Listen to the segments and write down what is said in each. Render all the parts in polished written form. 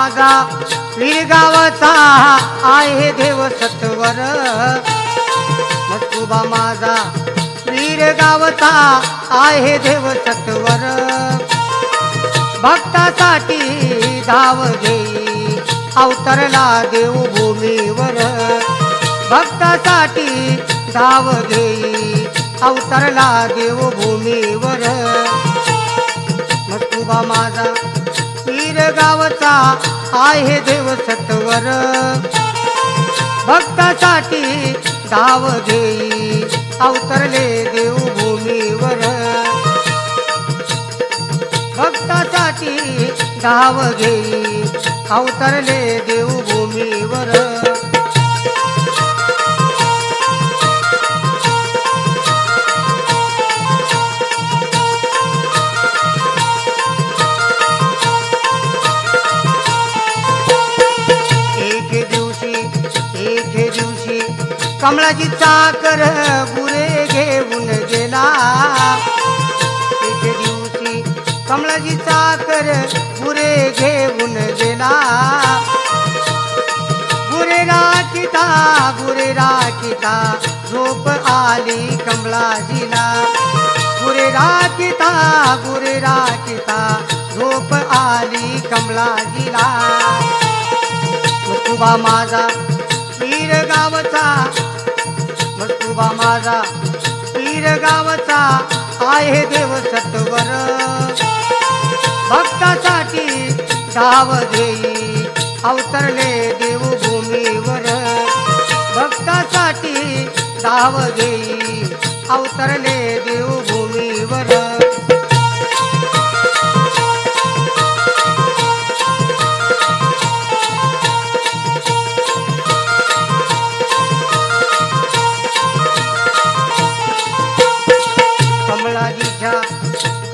माझा वीर गावचा आहे देव सत्वर मस्कुबा माझा वीर गावचा आहे देव सत्वर भक्तासाठी धाव घेई अवतरला देव भूमीवर भक्तासाठी धाव घेई अवतरला देव भूमीवर मस्कुबा माझा वीर गावचा आहे देव सत्वर भक्तासाठी धाव घेई अवतरले देव भूमीवर भक्तासाठी धाव घेई अवतरले देव भूमीवर कमळाची चाकर बुरे घेऊन गेला एक दिवशी कमळाची चाकर बुरे घेऊन गेला बुरे राखिता झोप आली कमळाजीला बुरे राखिता झोप आली कमळाजीला मस्कुबा माझा वीर गावचा मस्कुबा माझा वीर गावचा आहे देव सत्वर भक्तासाठी धाव घेई अवतरले देव भूमीवर भक्तासाठी धाव घेई अवतरले देव भूमीवर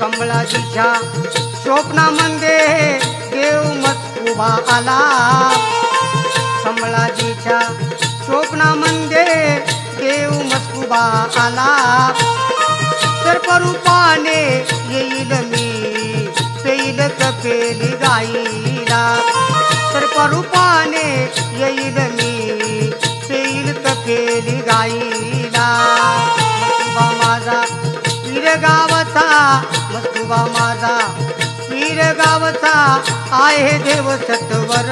कमळाजीच्या स्वप्नामध्ये देव मस्कुबा आला कमळाजीच्या स्वप्नामध्ये देव मस्कुबा आला सर्परूपाने येईल मी पेईल कपेली गाईला सर्परूपाने येईल मी पेईल कपेली गाईला मस्कुबा माझा वीर गावचा मस्कुबा माझा वीर गावचा आहे देव सत्वर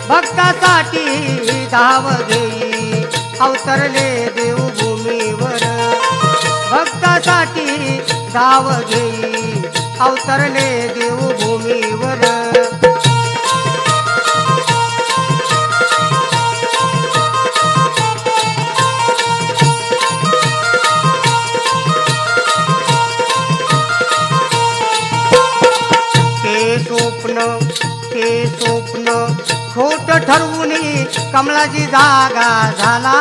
भक्तासाठी धाव घेई अवतरले देव भूमीवर भक्तासाठी धाव घेई अवतरले देव भूमीवर ते स्वप्न खोट ठरवून कमळाची जागा झाला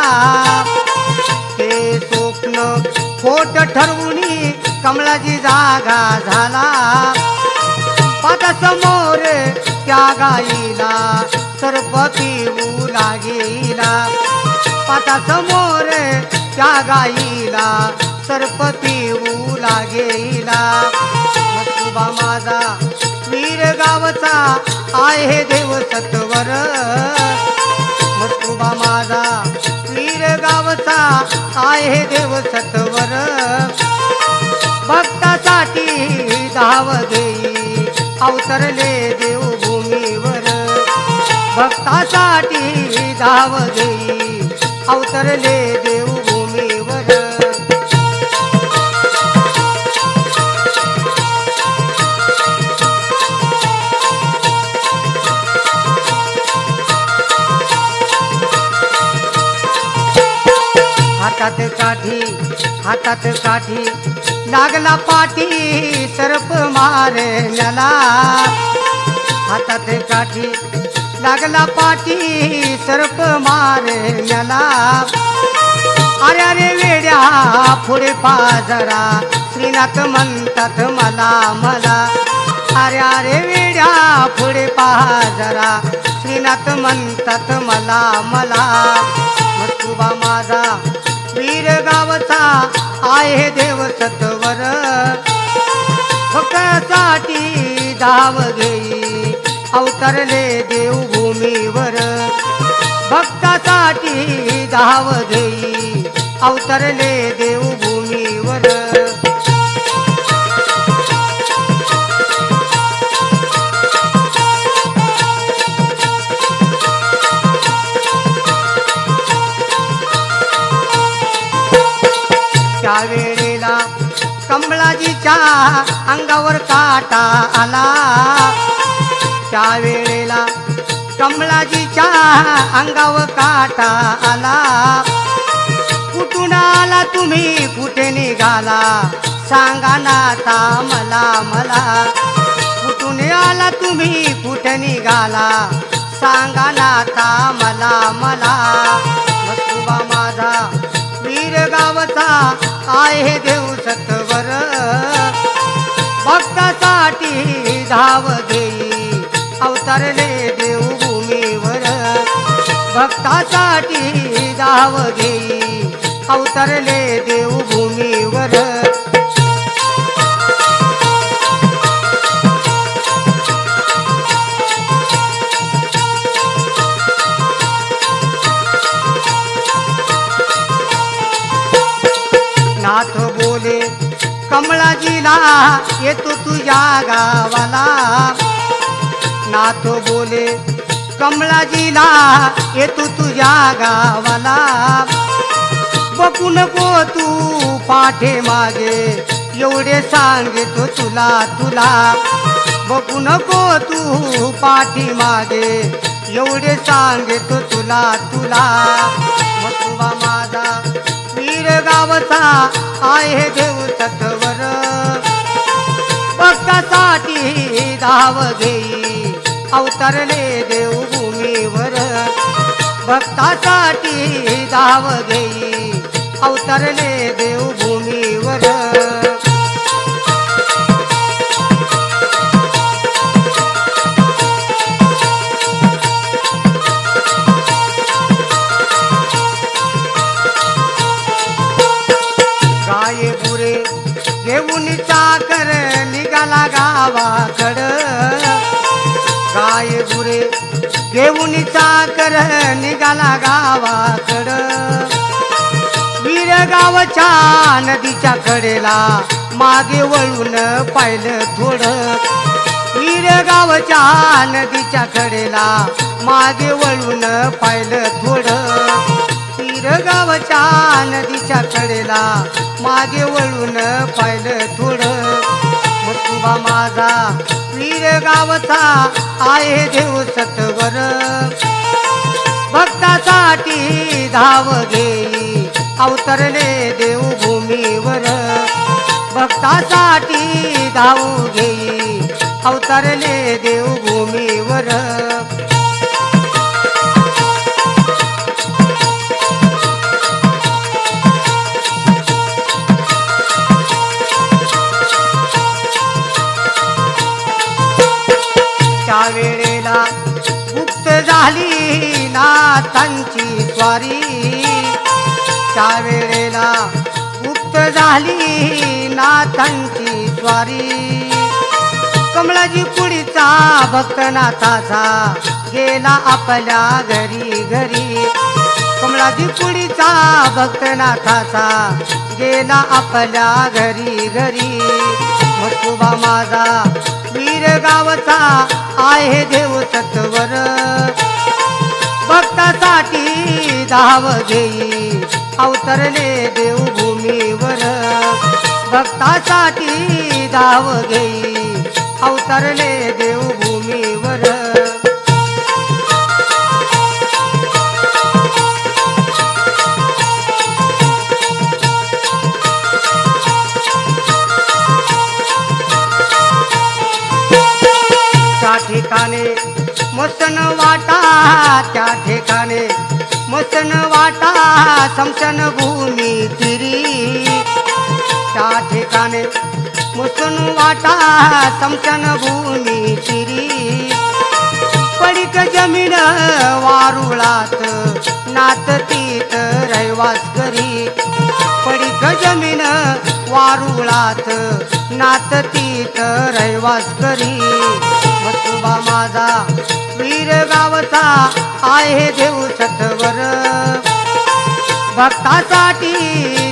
ते स्वप्न खोट ठरवून कमळाची जागा झाला पाता समोर त्या गाईला सर्प पिऊ लागेला पाता समोर त्या गाईला सर्प पिऊ लागेला मस्कुबा माझा वीर गावचा आहे देव सत्वर मस्कुबा माझा वीर गावचा आहे देव सत्वर भक्तासाठी धाव घेई अवतरले देव भूमीवर भक्तासाठी धाव घेई अवतरले देव भूमीवर हातात काठी लागला पाठी सर्प मारण्याला हातात काठी लागला पाठी सर्प मारण्याला अरे अरे वेड्या पुढे पाजरा श्रीनाथ म्हणतात मला मला अरे अरे वेड्या पुढे पाजरा श्रीनाथ म्हणतात मला मला मस्कुबा माझा वीर गावचा आहे देव सत्वर भक्तासाठी धाव घेई अवतरले देव भूमीवर भक्तासाठी धाव घेई अवतरले देव भूमीवर त्या वेळेला कमळाजीच्या अंगावर काटा आला त्या वेळेला कमळाजीच्या अंगावर काटा आला कुठून आला तुम्ही कुठे निघाला सांगा ना आता मला मला कुठून आला तुम्ही कुठे निघाला सांगा ना आता मला मला मस्तुबा माझा वीर गावचा आहे देव सत्वर भक्तासाठी धाव घेई अवतरले देव भूमीवर भक्तासाठी धाव घेई अवतरले देव भूमीवर नाथ बोले कमळाजीला येतो तुझ्या गावाला नाथ बोले कमळाजीला येतो तुझ्या गावाला बघू नको तू पाठे मागे एवढे सांगतो तुला तुला बघू नको तू पाठी मागे एवढे सांगतो तुला तुला मस्तुबा माझा वीर गावचा आहे देव सत्वर भक्तासाठी धाव घेई अवतरले देव भूमीवर भक्तासाठी धाव घेई अवतरले देव भूमीवर गाये पुरे घेऊन चाकर निघाला गावाकड गाये पुरे घेऊन चाकर निघाला गावाकड वीर गावच्या नदीच्या कडेला मागे वळून पाहिलं थोडं वीर गावच्या नदीच्या कडेला मागे वळून पाहिलं थोडं वीर गावच्या नदीच्या कडेला मागे वळून पाहिलं थोडं मस्तुबा माझा वीर गावचा आहे देव सत्वर भक्तासाठी धाव घेई अवतरले देव भूमीवर भक्तासाठी धाव घेई अवतरले देव भूमीवर त्या वेळेला गुप्त झाली नाथांची स्वारी त्या वेळेला गुप्त झाली नाथांची स्वारी कमळाजी पुढीचा भक्तनाथाचा गेला आपल्या घरी घरी कमळाजी पुढीचा भक्तनाथाचा गेला आपल्या घरी घरी मस्तुबा माझा वीर गावचा आहे देव सत्वर भक्तासाठी धाव घेई अवतरले देव भूमीवर भक्तासाठी धाव घेई अवतरले देव भूमीवर त्या ठिकाणी मसन वाटा त्या ठिकाणी मसन वाटा समसन भूमी तिरी त्या ठिकाणी मसन वाटा समसन भूमी तिरी पडिक जमीन वारुळात नात तीत रहिवास करी पडिक जमीन वारुळात नात तीत रहिवास करी मस्तुबा माझा वीर गावचा आहे देव सत्वर भक्तासाठी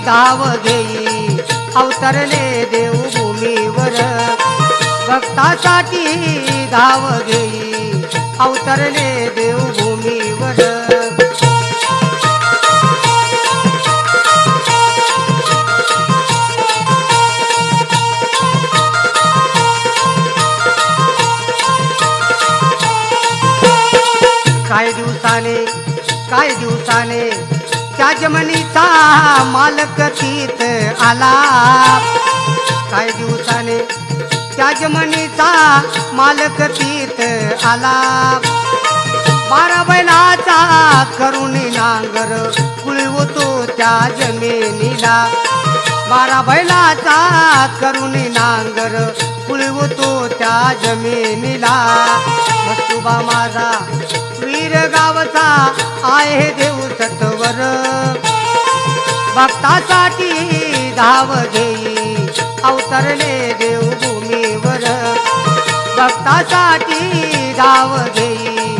धाव घेई अवतरले देव भूमीवर भक्तासाठी धाव घेई अवतरले देव भूमीवर काय दिवसाने त्या जमिनीचा मालक तीत आला काय दिवसाने त्या जमिनीचा मालक तीत आला 12 बैलाचा करून नांगर कुळवतो त्या जमिनीला 12 बैलाचा करून नांगर कुळवतो त्या जमिनीला मस्तुबा माझा वीर गावचा आहे देव सत्वर भक्तासाठी धाव घेई अवतरले देव भूमीवर भक्तासाठी धाव घेई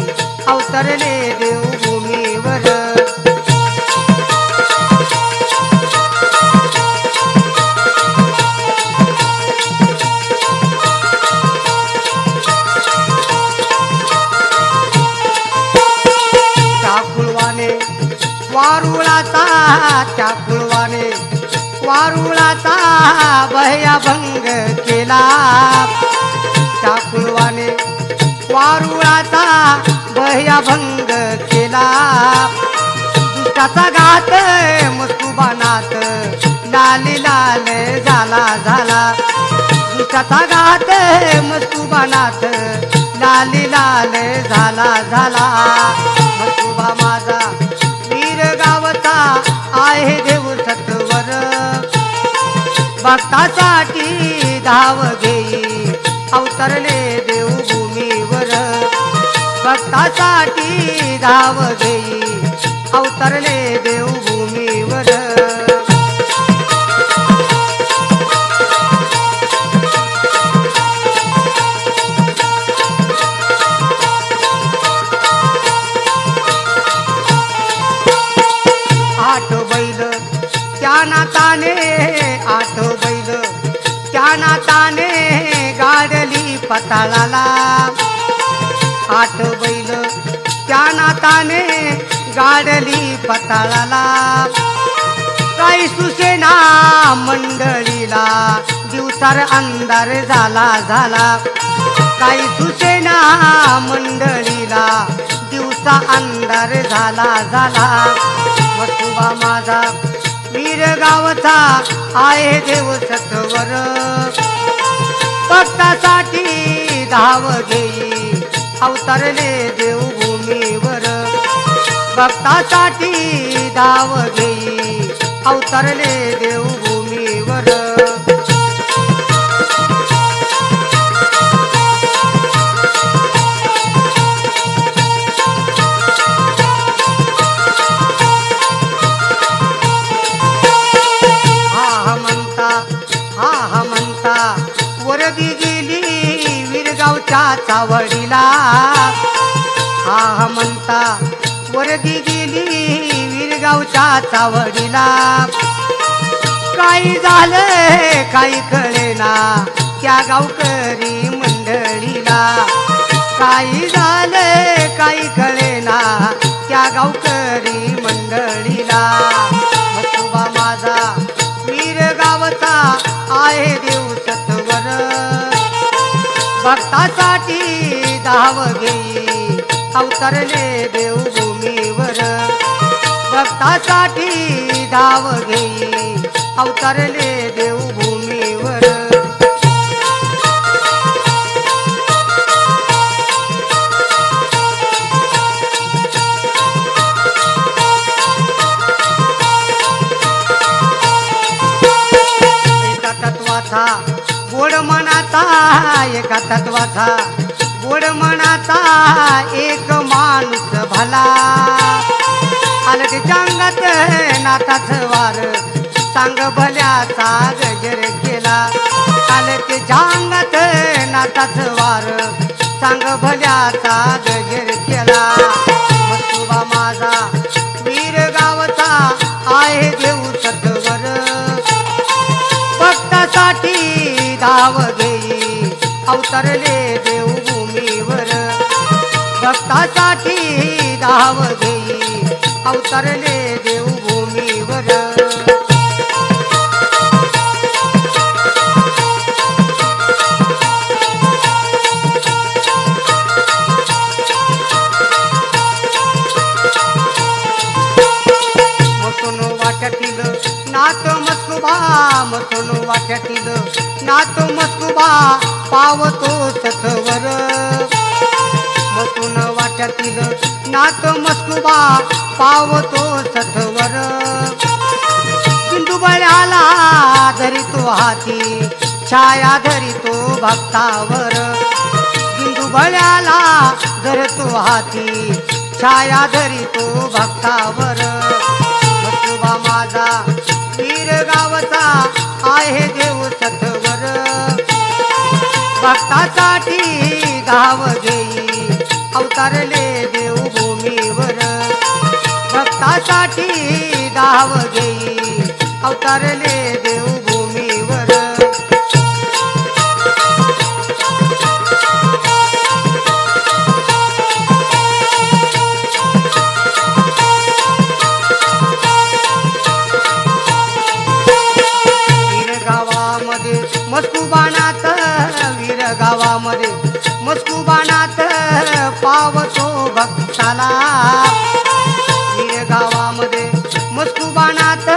अवतरले देव भूमीवर वारुळाचा भयभंग केला त्या कुळवाने वारुळाचा भयभंग केला दुष्टाचा घात मस्तुबानात लाली लाल झाला दुष्टाचा घात मस्तुबानात लाली लाल झाला मस्तुबा माझा वीर गावचा आहे देव सत्वर भक्तासाठी धाव घेई अवतरले देव भूमीवर भक्तासाठी धाव घेई अवतरले देव भूमीवर त्या नाताने गाडली पताळाला 8 बैल त्या नाताने गाडली पताळाला काही सुसेना मंडळीला दिवसार अंधार झाला काही सुसेना मंडळीला दिवसा अंधार झाला मस्तुबा माझा वीर गावचा आहे देव सत्वर भक्तासाठी धाव घेई अवतरले देव भूमीवर भक्तासाठी धाव घेई अवतरले देव भूमीवर वरदी गेली वीरगावच्या चावडीला हा म्हणता वरदी गेली वीरगावच्या चावडीला काही झालं काही कळेना त्या गावकरी मंडळीला काही झालं काही कळेना त्या गावकरी मंडळीला मस्तुबा माझा वीर गावचा आहे देव सत्वर भक्तासाठी धाव घेई अवतरले देव भूमीवर भक्तासाठी धाव घेई अवतरले देव भूमीवर गोड मनाचा एका तत्वाचा गोड मनाचा एक माणूस भला अलग अंगात नाताच वार सांग भल्याचा गजर केला आलते झांगात नाताच वार सांग भल्याचा गजर केला मस्तुबा माझा वीर गावचा आहे देऊ सत्वर भक्तासाठी धाव घेई अवतरले देव भूमीवर भक्तासाठी धाव घेई अवतरले देव भूमीवर नाथ मस्कुबा मथून वाट्यातील नाथ मस्कुबा पावतो सथवर मथून वाट्यातील नाथ मस्कुबा पावतो सथवर बिंदुबळ्याला धरितो हाती छाया धरितो भक्तावर बिंदुबळ्याला धरतो हाती छाया धरितो भक्तावर मस्कुबा माझा वीर गावचा आहे देव सत्वर भक्तासाठी धाव घेई अवतारले देव भूमीवर भक्तासाठी धाव घेई अवतारले देव भूमीवर मस्कुबानात वीर गावामध्ये मस्कुबानात पावतो भक्ताला वीर गावामध्ये मस्कुबानात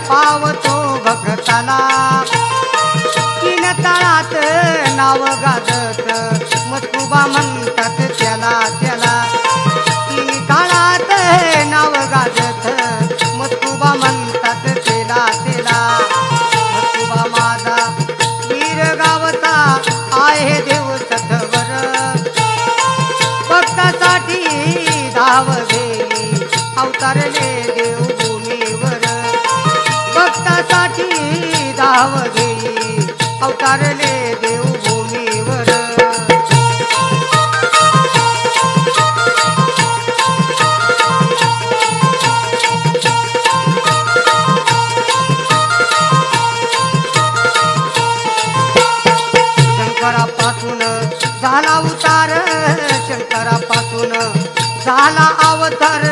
पावतो भक्ताला तीन तळात नाव गाजत मस्कुबा म्हणतात त्याला त्याला तीन तळात नाव गाजत मस्कुबा म्हणतात त्याला त्याला मस्कुबा माझा गावचा आहे देव सत्वर भक्तासाठी धाव घेई अवतारले देव भूमीवर भक्तासाठी धाव घेई अवतारले देव भूमीवर शंकरापासून झाला उतार शंकरापासून झाला अवतार